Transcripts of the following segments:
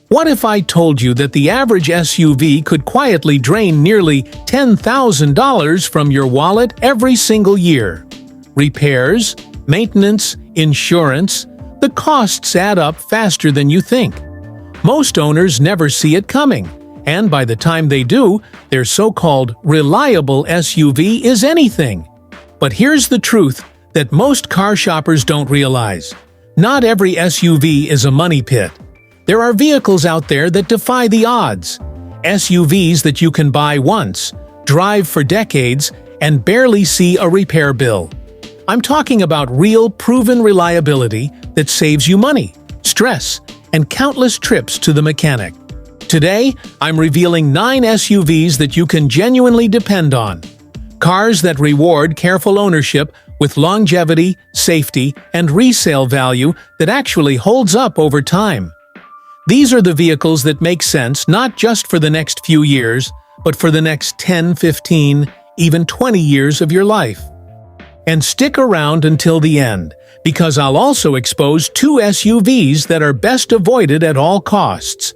What if I told you that the average SUV could quietly drain nearly $10,000 from your wallet every single year? Repairs, maintenance, insurance, the costs add up faster than you think. Most owners never see it coming, and by the time they do, their so-called reliable SUV is anything. But here's the truth that most car shoppers don't realize. Not every SUV is a money pit. There are vehicles out there that defy the odds. SUVs that you can buy once, drive for decades, and barely see a repair bill. I'm talking about real, proven reliability that saves you money, stress, and countless trips to the mechanic. Today, I'm revealing 9 SUVs that you can genuinely depend on. Cars that reward careful ownership with longevity, safety, and resale value that actually holds up over time. These are the vehicles that make sense not just for the next few years, but for the next 10, 15, even 20 years of your life. And stick around until the end, because I'll also expose 2 SUVs that are best avoided at all costs.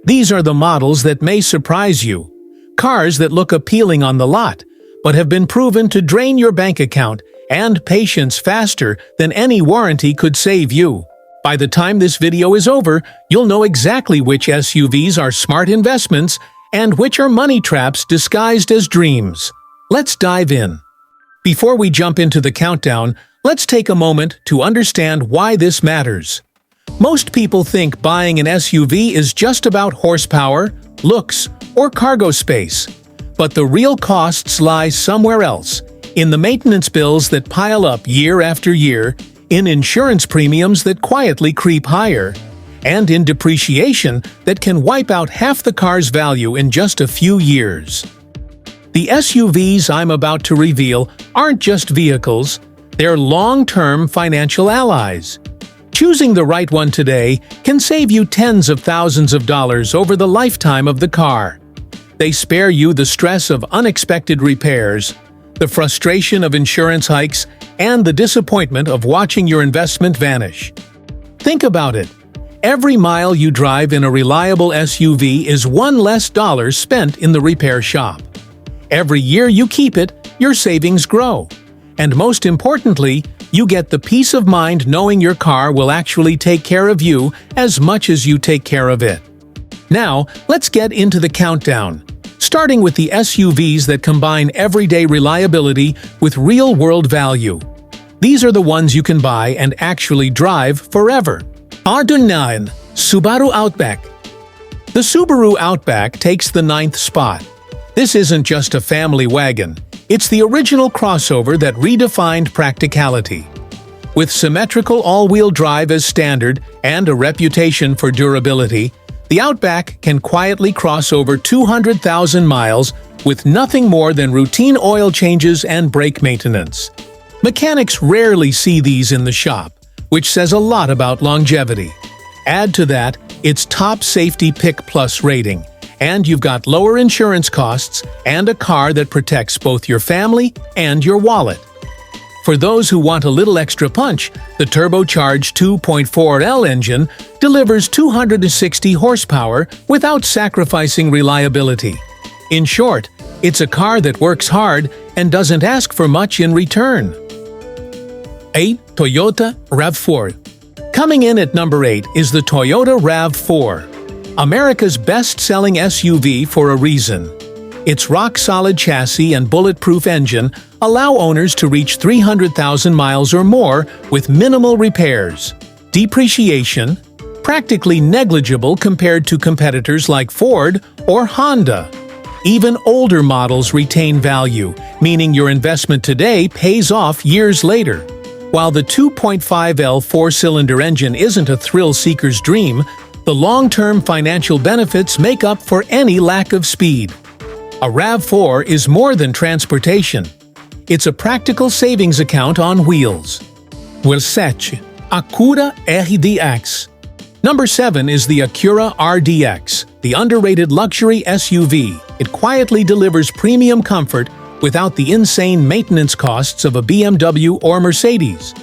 These are the models that may surprise you. Cars that look appealing on the lot, but have been proven to drain your bank account and patience faster than any warranty could save you. By the time this video is over, you'll know exactly which SUVs are smart investments and which are money traps disguised as dreams. Let's dive in. Before we jump into the countdown, let's take a moment to understand why this matters. Most people think buying an SUV is just about horsepower, looks, or cargo space. But the real costs lie somewhere else, in the maintenance bills that pile up year after year, in insurance premiums that quietly creep higher, and in depreciation that can wipe out half the car's value in just a few years. The SUVs I'm about to reveal aren't just vehicles, they're long-term financial allies. Choosing the right one today can save you tens of thousands of dollars over the lifetime of the car. They spare you the stress of unexpected repairs, the frustration of insurance hikes, and the disappointment of watching your investment vanish. Think about it. Every mile you drive in a reliable SUV is one less dollar spent in the repair shop. Every year you keep it, your savings grow. And most importantly, you get the peace of mind knowing your car will actually take care of you as much as you take care of it. Now, let's get into the countdown. Starting with the SUVs that combine everyday reliability with real-world value. These are the ones you can buy and actually drive forever. Number 9. Subaru Outback. The Subaru Outback takes the 9th spot. This isn't just a family wagon. It's the original crossover that redefined practicality. With symmetrical all-wheel drive as standard and a reputation for durability, the Outback can quietly cross over 200,000 miles with nothing more than routine oil changes and brake maintenance. Mechanics rarely see these in the shop, which says a lot about longevity. Add to that its top safety Pick Plus rating, and you've got lower insurance costs and a car that protects both your family and your wallet. For those who want a little extra punch, the turbocharged 2.4L engine delivers 260 horsepower without sacrificing reliability. In short, it's a car that works hard and doesn't ask for much in return. 8. Toyota RAV4. Coming in at number 8 is the Toyota RAV4, America's best-selling SUV for a reason. Its rock-solid chassis and bulletproof engine allow owners to reach 300,000 miles or more with minimal repairs. Depreciation, practically negligible compared to competitors like Ford or Honda. Even older models retain value, meaning your investment today pays off years later. While the 2.5L four-cylinder engine isn't a thrill-seeker's dream, the long-term financial benefits make up for any lack of speed. A RAV4 is more than transportation. It's a practical savings account on wheels. 7. Acura RDX. Number 7 is the Acura RDX, the underrated luxury SUV. It quietly delivers premium comfort without the insane maintenance costs of a BMW or Mercedes.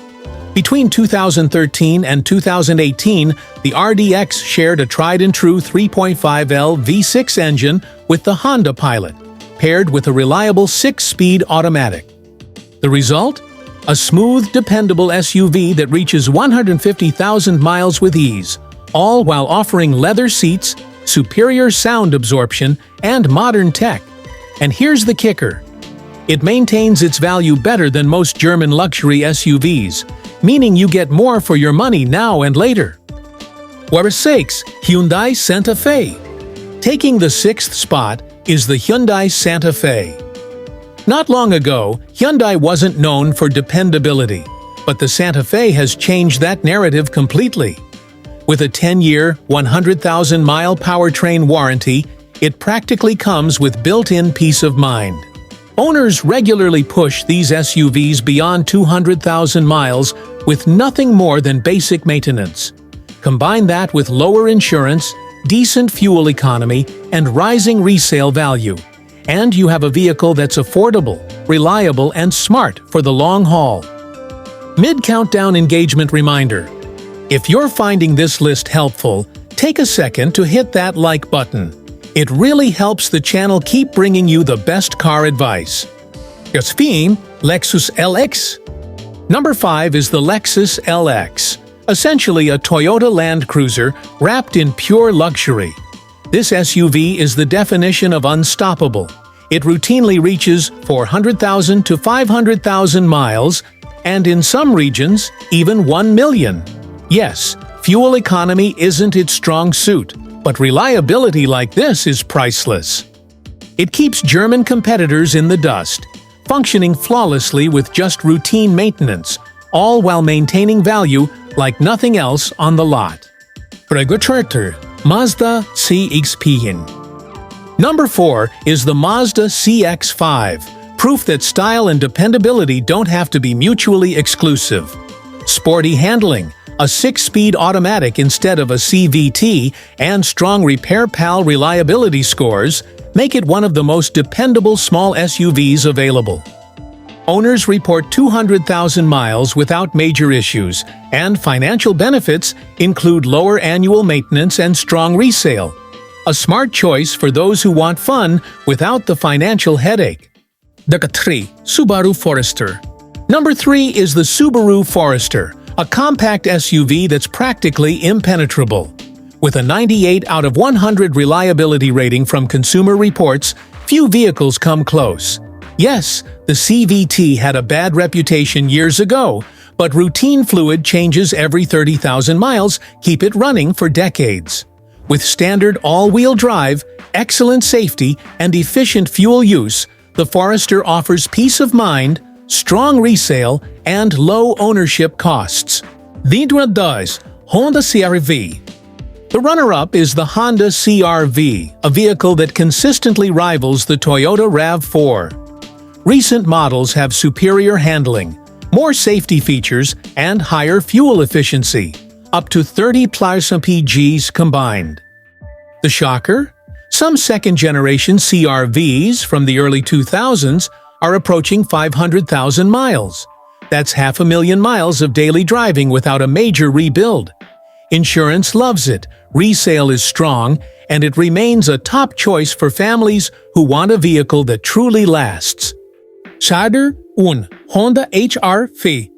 Between 2013 and 2018, the RDX shared a tried-and-true 3.5L V6 engine with the Honda Pilot, paired with a reliable 6-speed automatic. The result? A smooth, dependable SUV that reaches 150,000 miles with ease, all while offering leather seats, superior sound absorption, and modern tech. And here's the kicker. It maintains its value better than most German luxury SUVs, meaning you get more for your money now and later. Number 6. Hyundai Santa Fe. Taking the 6th spot is the Hyundai Santa Fe. Not long ago, Hyundai wasn't known for dependability, but the Santa Fe has changed that narrative completely. With a 10-year, 100,000-mile powertrain warranty, it practically comes with built-in peace of mind. Owners regularly push these SUVs beyond 200,000 miles with nothing more than basic maintenance. Combine that with lower insurance, decent fuel economy, and rising resale value, and you have a vehicle that's affordable, reliable, and smart for the long haul. Mid-countdown engagement reminder. If you're finding this list helpful, take a second to hit that like button. It really helps the channel keep bringing you the best car advice. Jetzt Lexus LX. Number 5 is the Lexus LX, essentially a Toyota Land Cruiser wrapped in pure luxury. This SUV is the definition of unstoppable. It routinely reaches 400,000 to 500,000 miles, and in some regions, even 1 million. Yes, fuel economy isn't its strong suit, but reliability like this is priceless. It keeps German competitors in the dust, functioning flawlessly with just routine maintenance, all while maintaining value like nothing else on the lot. Pregutter, Mazda CX-5. Number 4 is the Mazda CX-5, proof that style and dependability don't have to be mutually exclusive. Sporty handling, a 6-speed automatic instead of a CVT, and strong Repair Pal reliability scores make it one of the most dependable small SUVs available. Owners report 200,000 miles without major issues, and financial benefits include lower annual maintenance and strong resale. A smart choice for those who want fun without the financial headache. Number 3. Subaru Forester. Number 3 is the Subaru Forester, a compact SUV that's practically impenetrable. With a 98 out of 100 reliability rating from Consumer Reports, few vehicles come close. Yes, the CVT had a bad reputation years ago, but routine fluid changes every 30,000 miles keep it running for decades. With standard all-wheel drive, excellent safety, and efficient fuel use, the Forester offers peace of mind, strong resale, and low ownership costs. Number 2, Honda CR-V. The runner-up is the Honda CR-V, a vehicle that consistently rivals the Toyota RAV4. Recent models have superior handling, more safety features, and higher fuel efficiency, up to 30+ mpgs combined. The shocker? Some second-generation CR-Vs from the early 2000s are approaching 500,000 miles. That's 500,000 miles of daily driving without a major rebuild. Insurance loves it, resale is strong, and it remains a top choice for families who want a vehicle that truly lasts. Number 1, Honda HR-V.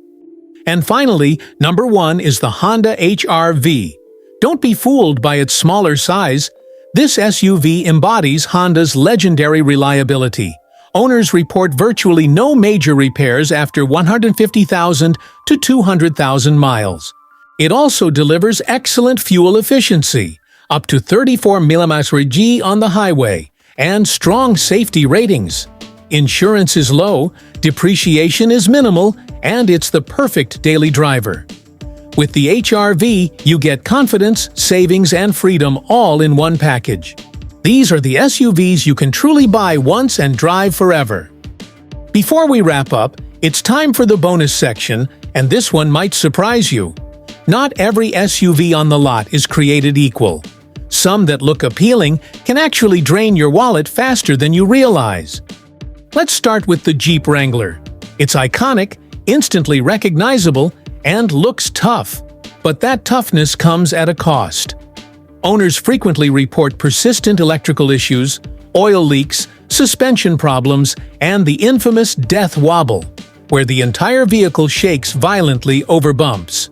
And finally, number 1 is the Honda HR-V. Don't be fooled by its smaller size. This SUV embodies Honda's legendary reliability. Owners report virtually no major repairs after 150,000 to 200,000 miles. It also delivers excellent fuel efficiency, up to 34 mpg on the highway, and strong safety ratings. Insurance is low, depreciation is minimal, and it's the perfect daily driver. With the HR-V, you get confidence, savings, and freedom all in one package. These are the SUVs you can truly buy once and drive forever. Before we wrap up, it's time for the bonus section, and this one might surprise you. Not every SUV on the lot is created equal. Some that look appealing can actually drain your wallet faster than you realize. Let's start with the Jeep Wrangler. It's iconic, instantly recognizable, and looks tough, but that toughness comes at a cost. Owners frequently report persistent electrical issues, oil leaks, suspension problems, and the infamous death wobble, where the entire vehicle shakes violently over bumps.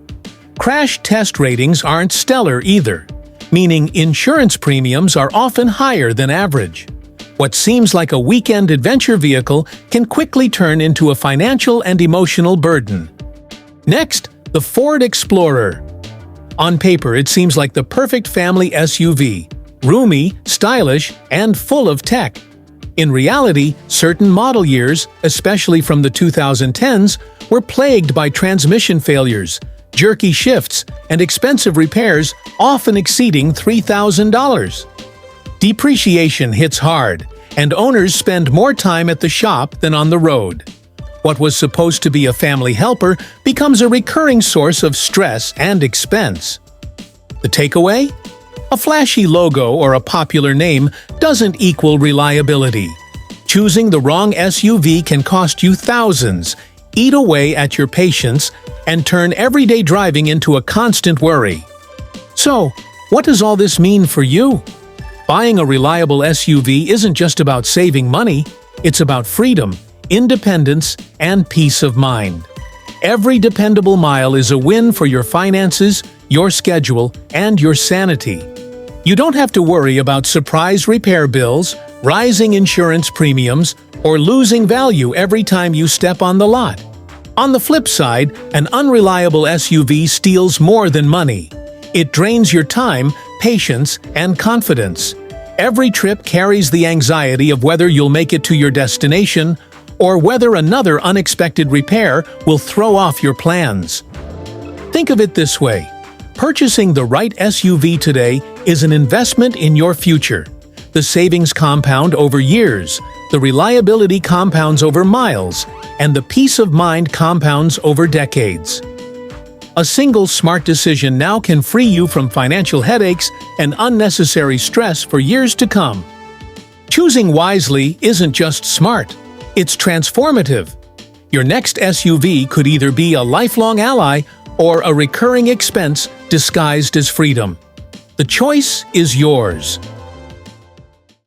Crash test ratings aren't stellar either, meaning insurance premiums are often higher than average. What seems like a weekend adventure vehicle can quickly turn into a financial and emotional burden. Next, the Ford Explorer. On paper, it seems like the perfect family SUV, roomy, stylish, and full of tech. In reality, certain model years, especially from the 2010s, were plagued by transmission failures, jerky shifts, and expensive repairs, often exceeding $3,000. Depreciation hits hard, and owners spend more time at the shop than on the road. What was supposed to be a family helper becomes a recurring source of stress and expense. The takeaway? A flashy logo or a popular name doesn't equal reliability. Choosing the wrong SUV can cost you thousands, eat away at your patience, and turn everyday driving into a constant worry. So, what does all this mean for you? Buying a reliable SUV isn't just about saving money, it's about freedom, independence, and peace of mind. Every dependable mile is a win for your finances, your schedule, and your sanity. You don't have to worry about surprise repair bills, rising insurance premiums, or losing value every time you step on the lot. On the flip side, an unreliable SUV steals more than money. It drains your time, patience, and confidence. Every trip carries the anxiety of whether you'll make it to your destination or whether another unexpected repair will throw off your plans. Think of it this way. Purchasing the right SUV today is an investment in your future. The savings compound over years, the reliability compounds over miles, and the peace of mind compounds over decades. A single smart decision now can free you from financial headaches and unnecessary stress for years to come. Choosing wisely isn't just smart, it's transformative. Your next SUV could either be a lifelong ally or a recurring expense disguised as freedom. The choice is yours.